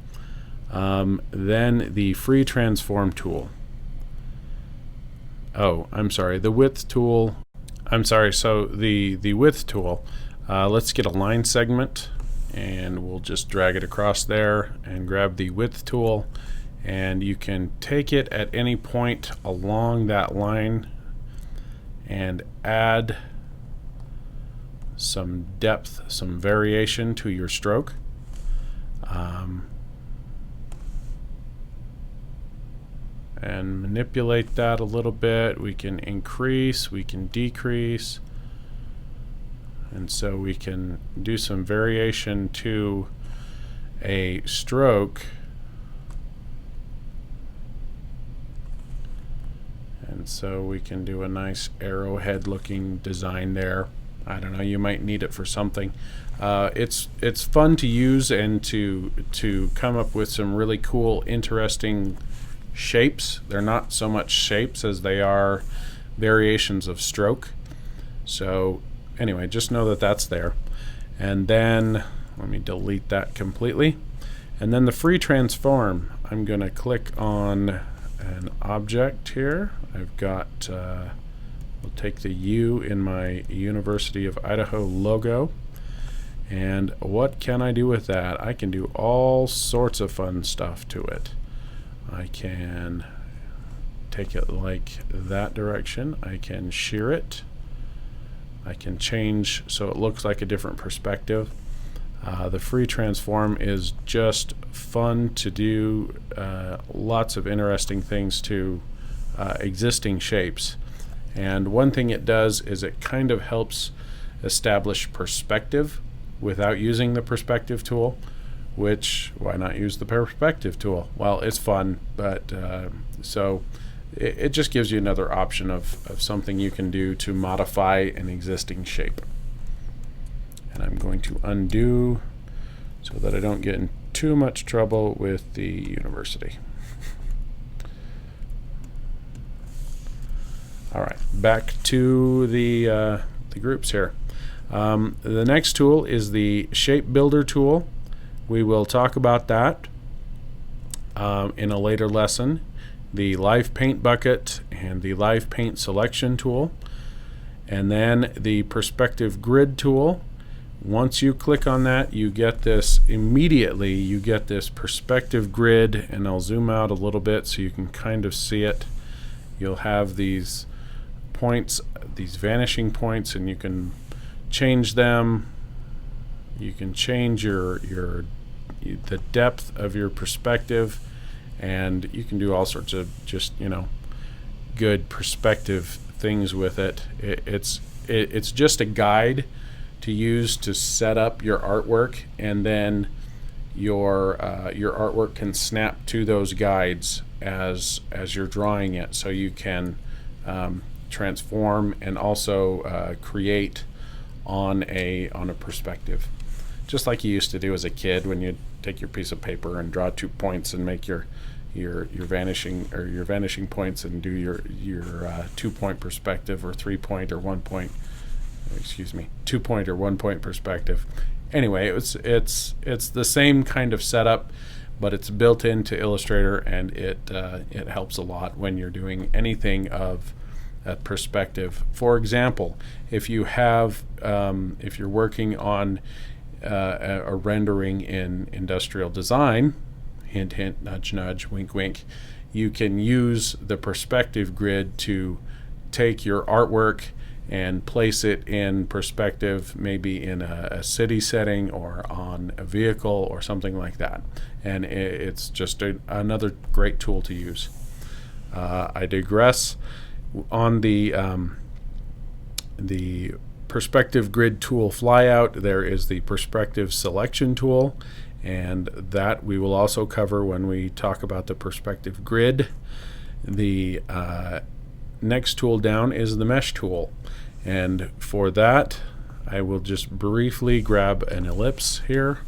S1: Then the free transform tool. Oh, I'm sorry, the width tool. I'm sorry, so the width tool, let's get a line segment, and we'll just drag it across there and grab the width tool, and you can take it at any point along that line and add some depth, some variation to your stroke. And manipulate that a little bit. We can increase, we can decrease, and so we can do some variation to a stroke. And so we can do a nice arrowhead looking design there. I don't know, you might need it for something. It's fun to use and to come up with some really cool, interesting shapes. They're not so much shapes as they are variations of stroke. So anyway, just know that that's there. And then let me delete that completely. And then the free transform, I'm going to click on an object here. I've got, we'll take the U in my University of Idaho logo. And what can I do with that? I can do all sorts of fun stuff to it. I can take it like that direction. I can shear it. I can change so it looks like a different perspective. The free transform is just fun to do, lots of interesting things to existing shapes. And one thing it does is it kind of helps establish perspective without using the perspective tool, which, why not use the perspective tool? Well, it's fun, but so it just gives you another option of something you can do to modify an existing shape. And I'm going to undo so that I don't get in too much trouble with the university. All right, back to the groups here. The next tool is the Shape Builder tool. We will talk about that in a later lesson. The Live Paint Bucket and the Live Paint Selection tool. And then the Perspective Grid tool. Once you click on that, you get this immediately. You get this perspective grid, and I'll zoom out a little bit so you can kind of see it. You'll have these points, these vanishing points, and you can change them. You can change the depth of your perspective, and you can do all sorts of just, you know, good perspective things with it. It's just a guide to use to set up your artwork, and then your artwork can snap to those guides as you're drawing it, so you can transform and also create on a perspective, just like you used to do as a kid when you take your piece of paper and draw 2 points and make your vanishing points and do your 2-point perspective or 3-point or 1-point, 2-point or 1-point perspective. Anyway, it's the same kind of setup, but it's built into Illustrator, and it helps a lot when you're doing anything of that perspective. For example, if you have if you're working on a rendering in industrial design, hint hint, nudge nudge, wink wink, you can use the perspective grid to take your artwork and place it in perspective, maybe in a city setting or on a vehicle or something like that. And it's just another great tool to use. I digress. On the perspective grid tool flyout, there is the perspective selection tool, and that we will also cover when we talk about the perspective grid. The next tool down is the mesh tool, and for that I will just briefly grab an ellipse here,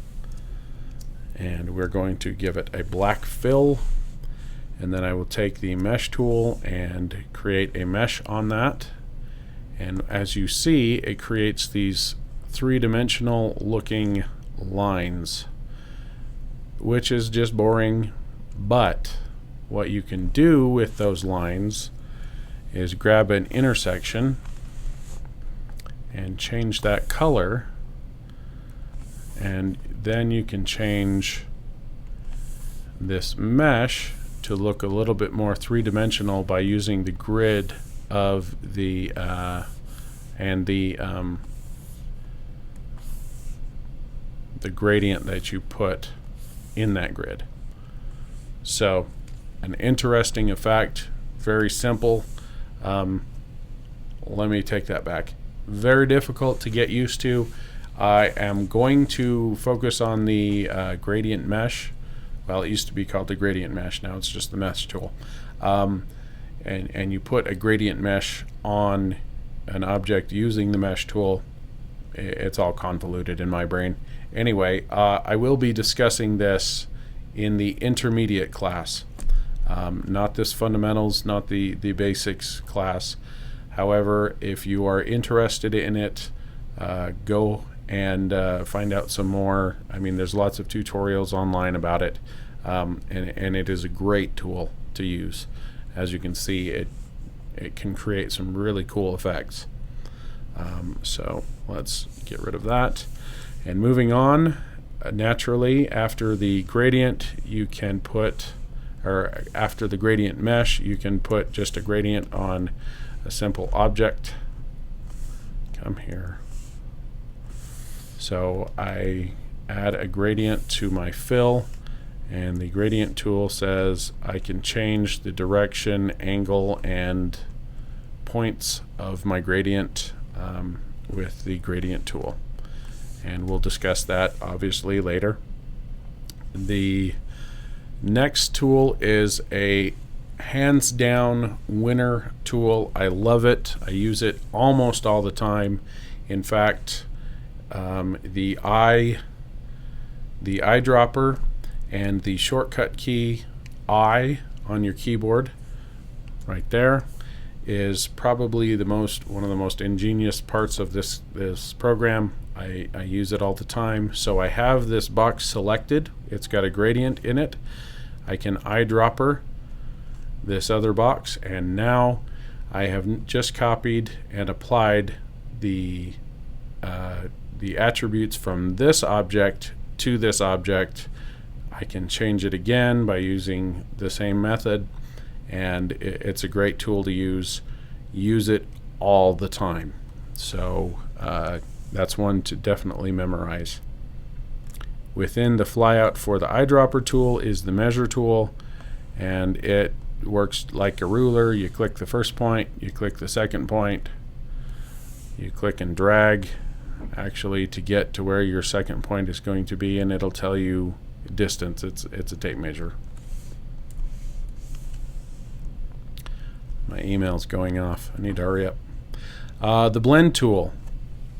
S1: and we're going to give it a black fill, and then I will take the mesh tool and create a mesh on that. And as you see, it creates these three-dimensional looking lines, which is just boring. But what you can do with those lines is grab an intersection and change that color, and then you can change this mesh to look a little bit more three-dimensional by using the grid of the gradient that you put in that grid. So an interesting effect, very simple. Let me take that back. Very difficult to get used to. I am going to focus on the gradient mesh. Well, it used to be called the gradient mesh, now it's just the mesh tool. And you put a gradient mesh on an object using the mesh tool. It's all convoluted in my brain. Anyway, I will be discussing this in the intermediate class, not this fundamentals, not the basics class. However, if you are interested in it, go and find out some more. I mean, there's lots of tutorials online about it, and it is a great tool to use. As you can see, it can create some really cool effects. So let's get rid of that. And moving on, naturally, after the gradient, you can put, or after the gradient mesh, you can put just a gradient on a simple object. Come here. So I add a gradient to my fill, and the gradient tool says I can change the direction, angle, and points of my gradient with the gradient tool. And we'll discuss that obviously later. The next tool is a hands down winner tool. I love it. I use it almost all the time. In fact, the eyedropper and the shortcut key I on your keyboard right there is probably one of the most ingenious parts of this program. I use it all the time. So I have this box selected. It's got a gradient in it. I can eyedropper this other box, and now I have just copied and applied the attributes from this object to this object. I can change it again by using the same method, and it's a great tool to use. Use it all the time. So that's one to definitely memorize. Within the flyout for the eyedropper tool is the measure tool, and it works like a ruler. You click the first point, you click the second point, you click and drag actually to get to where your second point is going to be, and it'll tell you distance. It's a tape measure. My email's going off. I need to hurry up. The blend tool.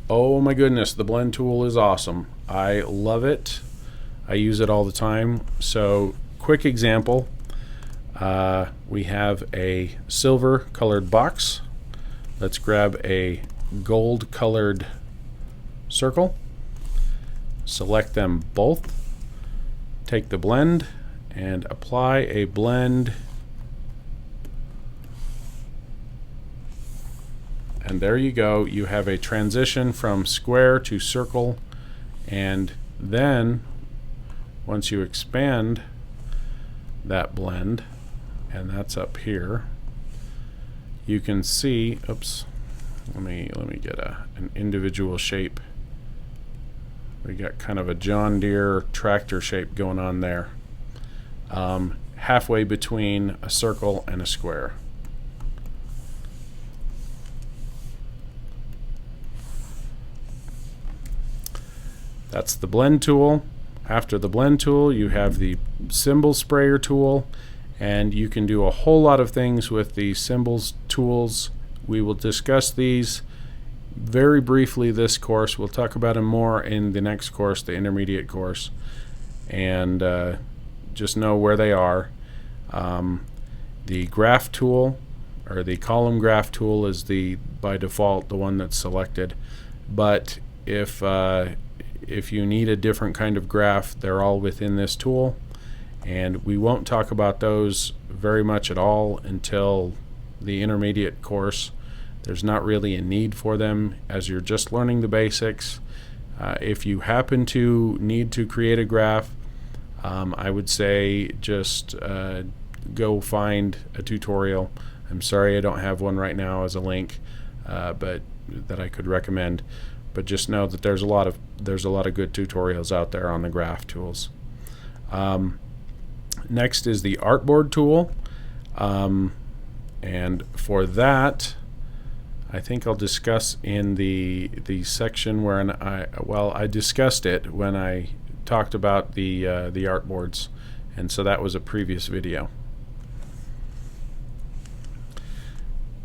S1: Oh my goodness, the blend tool is awesome. I love it. I use it all the time. So, quick example. We have a silver colored box. Let's grab a gold colored circle. Select them both. Take the blend and apply a blend. And there you go. You have a transition from square to circle, and then once you expand that blend, and that's up here, you can see, oops, let me get an individual shape. We got kind of a John Deere tractor shape going on there, halfway between a circle and a square. That's the blend tool. After the blend tool, you have the symbol sprayer tool, and you can do a whole lot of things with the symbols tools. We will discuss these very briefly this course. We'll talk about them more in the next course, the intermediate course, and just know where they are. The graph tool, or the column graph tool, is by default the one that's selected, but if you need a different kind of graph, they're all within this tool, and we won't talk about those very much at all until the intermediate course. There's not really a need for them as you're just learning the basics. If you happen to need to create a graph, I would say just go find a tutorial. I'm sorry I don't have one right now as a link, but that I could recommend. But just know that there's a lot of good tutorials out there on the graph tools. Next is the artboard tool, and for that, I think I'll discuss in the section where I discussed it when I talked about the artboards, and so that was a previous video.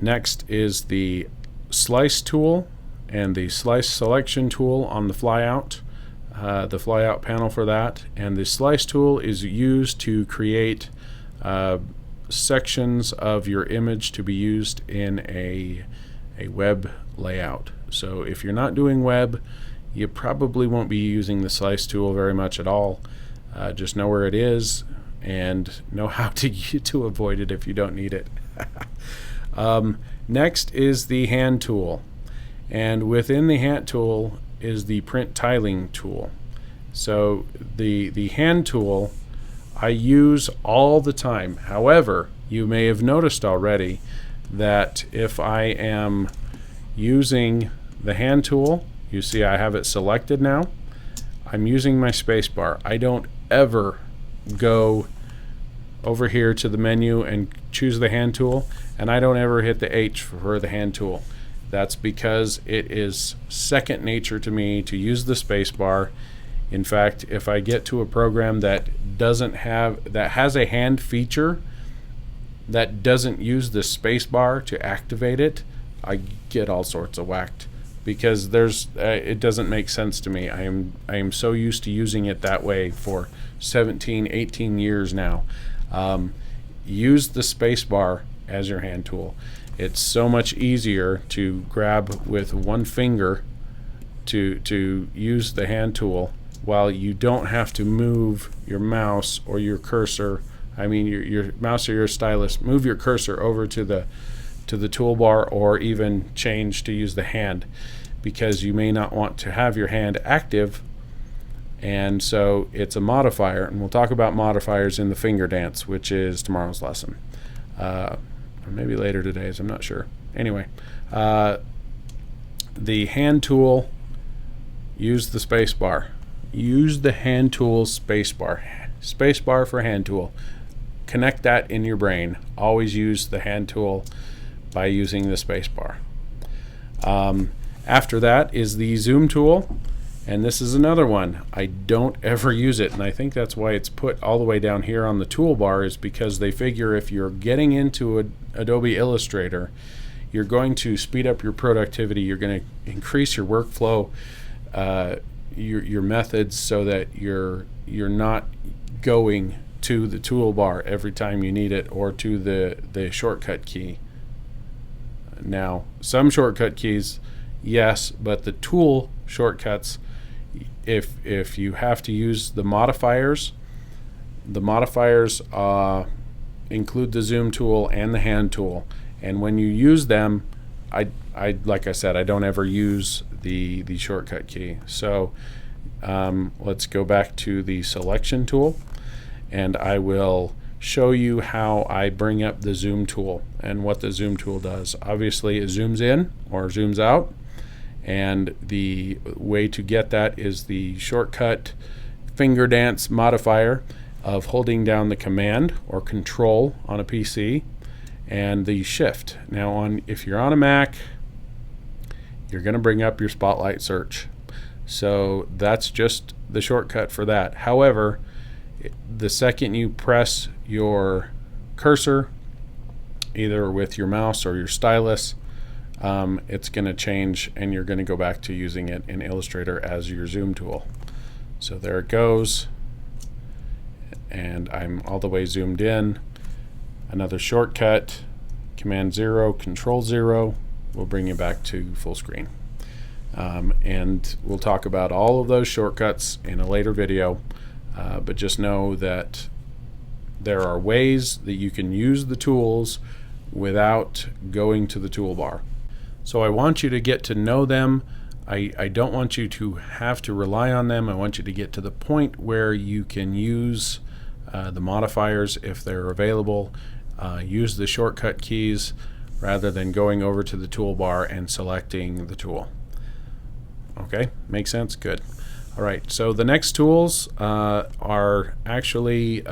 S1: Next is the slice tool and the slice selection tool on the flyout, the flyout panel for that. And the slice tool is used to create sections of your image to be used in a web layout. So if you're not doing web, you probably won't be using the slice tool very much at all. Just know where it is and know how to avoid it if you don't need it. Next is the hand tool, and within the hand tool is the print tiling tool. So the hand tool I use all the time. However, you may have noticed already that if I am using the hand tool, you see I have it selected now, I'm using my space bar. I don't ever go over here to the menu and choose the hand tool, and I don't ever hit the H for the hand tool. That's because it is second nature to me to use the space bar. In fact, if I get to a program that has a hand feature that doesn't use the space bar to activate it, I get all sorts of whacked, because it doesn't make sense to me. I am so used to using it that way for 17, 18 years now. Use the space bar as your hand tool. It's so much easier to grab with one finger to use the hand tool, while you don't have to move your mouse or your cursor. I mean your mouse or your stylus, move your cursor over to the toolbar, or even change to use the hand, because you may not want to have your hand active, and so it's a modifier, and we'll talk about modifiers in the finger dance, which is tomorrow's lesson, or maybe later today's, I'm not sure. Anyway, the hand tool, use the space bar. Use the hand tool space bar. Space bar for hand tool. Connect that in your brain. Always use the hand tool by using the space bar. After that is the zoom tool, and this is another one. I don't ever use it, and I think that's why it's put all the way down here on the toolbar, is because they figure if you're getting into Adobe Illustrator, you're going to speed up your productivity, you're going to increase your workflow, your methods, so that you're not going to the toolbar every time you need it, or to the shortcut key. Now, some shortcut keys, yes, but the tool shortcuts, if you have to use the modifiers include the zoom tool and the hand tool, and when you use them, I like I said, I don't ever use the shortcut key. So let's go back to the selection tool, and I will show you how I bring up the zoom tool and what the zoom tool does. Obviously, it zooms in or zooms out, and the way to get that is the shortcut finger dance modifier of holding down the command or control on a PC and the shift. Now, if you're on a Mac, you're going to bring up your spotlight search. So that's just the shortcut for that. However, the second you press your cursor, either with your mouse or your stylus, it's going to change, and you're going to go back to using it in Illustrator as your zoom tool. So there it goes, and I'm all the way zoomed in. Another shortcut, Command 0, Control 0, will bring you back to full screen. And we'll talk about all of those shortcuts in a later video, but just know that there are ways that you can use the tools without going to the toolbar. So I want you to get to know them. I don't want you to have to rely on them. I want you to get to the point where you can use the modifiers if they're available. Use the shortcut keys rather than going over to the toolbar and selecting the tool. Okay, makes sense? Good. All right, so the next tools are actually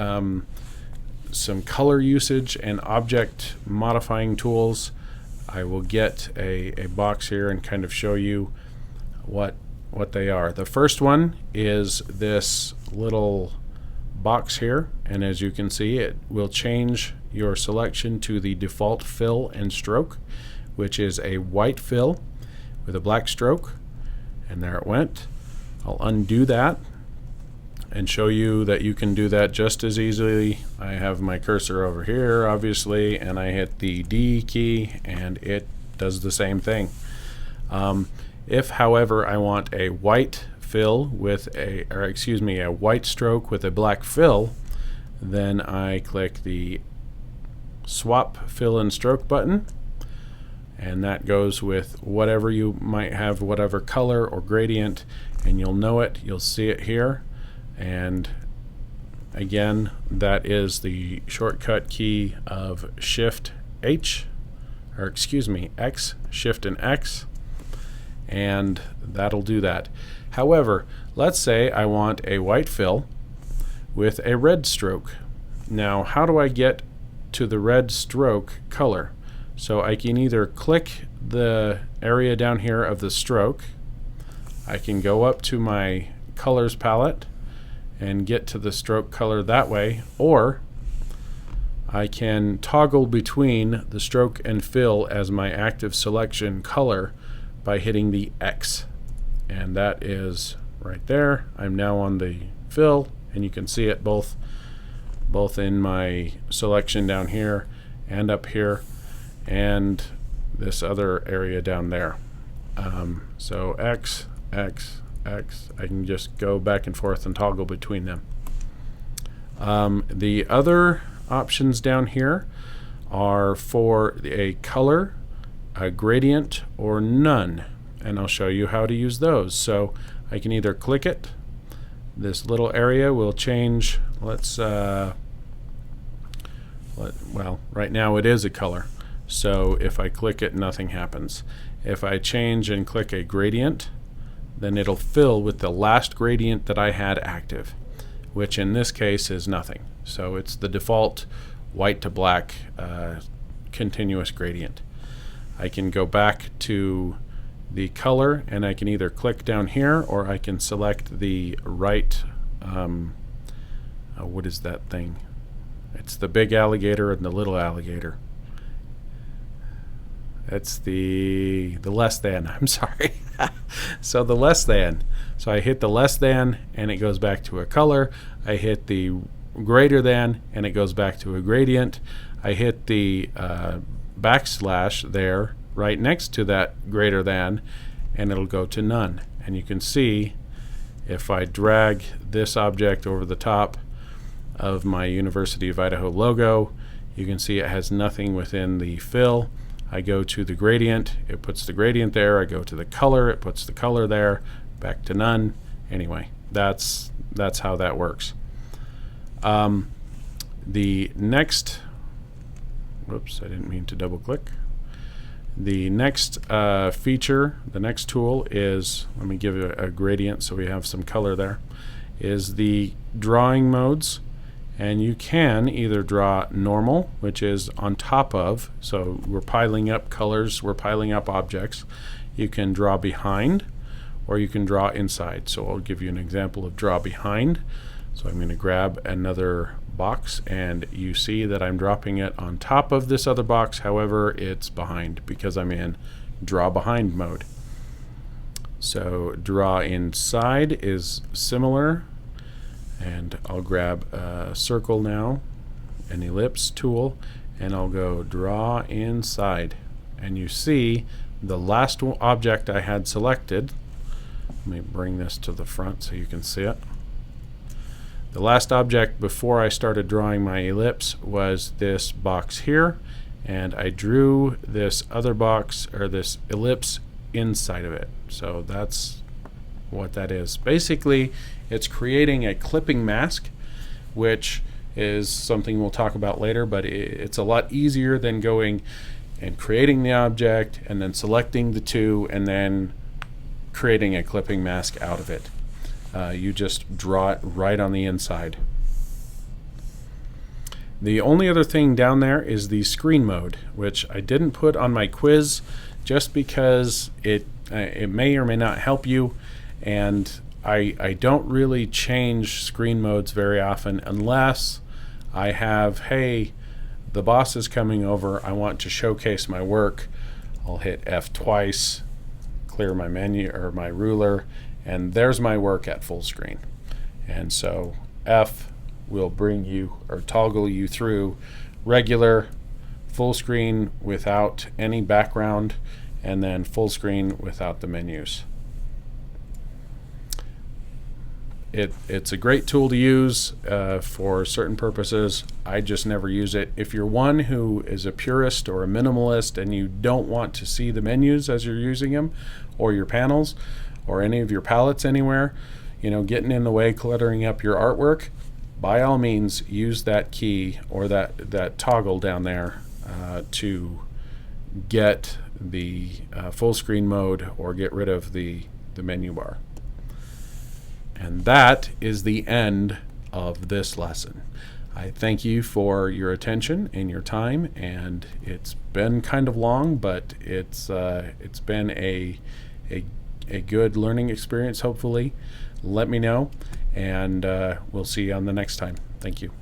S1: some color usage and object modifying tools. I will get a box here and kind of show you what they are. The first one is this little box here, and as you can see, it will change your selection to the default fill and stroke, which is a white fill with a black stroke, and there it went. I'll undo that and show you that you can do that just as easily. I have my cursor over here, obviously, and I hit the D key and it does the same thing. If, however, I want a white fill with a white stroke with a black fill, then I click the swap fill and stroke button, and that goes with whatever you might have, whatever color or gradient, and you'll know it, you'll see it here. And again, that is the shortcut key of Shift H, or excuse me, X, Shift and X, and that'll do that. However, let's say I want a white fill with a red stroke. Now, how do I get to the red stroke color? So I can either click the area down here of the stroke, I can go up to my colors palette and get to the stroke color that way, or I can toggle between the stroke and fill as my active selection color by hitting the X. And that is right there. I'm now on the fill, and you can see it both in my selection down here and up here, and this other area down there. So X, X, X, I can just go back and forth and toggle between them. The other options down here are for a color, a gradient, or none, and I'll show you how to use those. So I can either click it, this little area will change, well, right now it is a color, so if I click it, nothing happens. If I change and click a gradient, then it'll fill with the last gradient that I had active, which in this case is nothing. So it's the default white to black continuous gradient. I can go back to the color, and I can either click down here, or I can select the right, what is that thing? It's the big alligator and the little alligator. It's the less than, I'm sorry. So the less than. So I hit the less than, and it goes back to a color. I hit the greater than, and it goes back to a gradient. I hit the backslash there right next to that greater than, and it'll go to none. And you can see if I drag this object over the top of my University of Idaho logo, you can see it has nothing within the fill. I go to the gradient, it puts the gradient there. I go to the color, it puts the color there, back to none. Anyway, that's how that works. The next, whoops, I didn't mean to double click. The next feature, the next tool is, let me give you a gradient so we have some color there, is the drawing modes. And you can either draw normal, which is on top of, so we're piling up colors, we're piling up objects. You can draw behind, or you can draw inside. So I'll give you an example of draw behind. So I'm going to grab another box, and you see that I'm dropping it on top of this other box. However, it's behind because I'm in draw behind mode. So draw inside is similar. And I'll grab a circle now, an ellipse tool, and I'll go draw inside. And you see the last object I had selected, let me bring this to the front so you can see it. The last object before I started drawing my ellipse was this box here, and I drew this other box, or this ellipse, inside of it. So that's what that is. Basically, it's creating a clipping mask, which is something we'll talk about later, but it's a lot easier than going and creating the object and then selecting the two and then creating a clipping mask out of it. You just draw it right on the inside. The only other thing down there is the screen mode, which I didn't put on my quiz just because it may or may not help you, and I don't really change screen modes very often unless I have, hey, the boss is coming over, I want to showcase my work. I'll hit F twice, clear my menu or my ruler, and there's my work at full screen. And so F will bring you or toggle you through regular full screen without any background, and then full screen without the menus. It's a great tool to use for certain purposes. I just never use it. If you're one who is a purist or a minimalist and you don't want to see the menus as you're using them, or your panels, or any of your palettes anywhere, getting in the way, cluttering up your artwork, by all means use that key or that toggle down there to get the full screen mode or get rid of the menu bar. And that is the end of this lesson. I thank you for your attention and your time, and it's been kind of long, but it's been a good learning experience, hopefully. Let me know, and we'll see you on the next time. Thank you.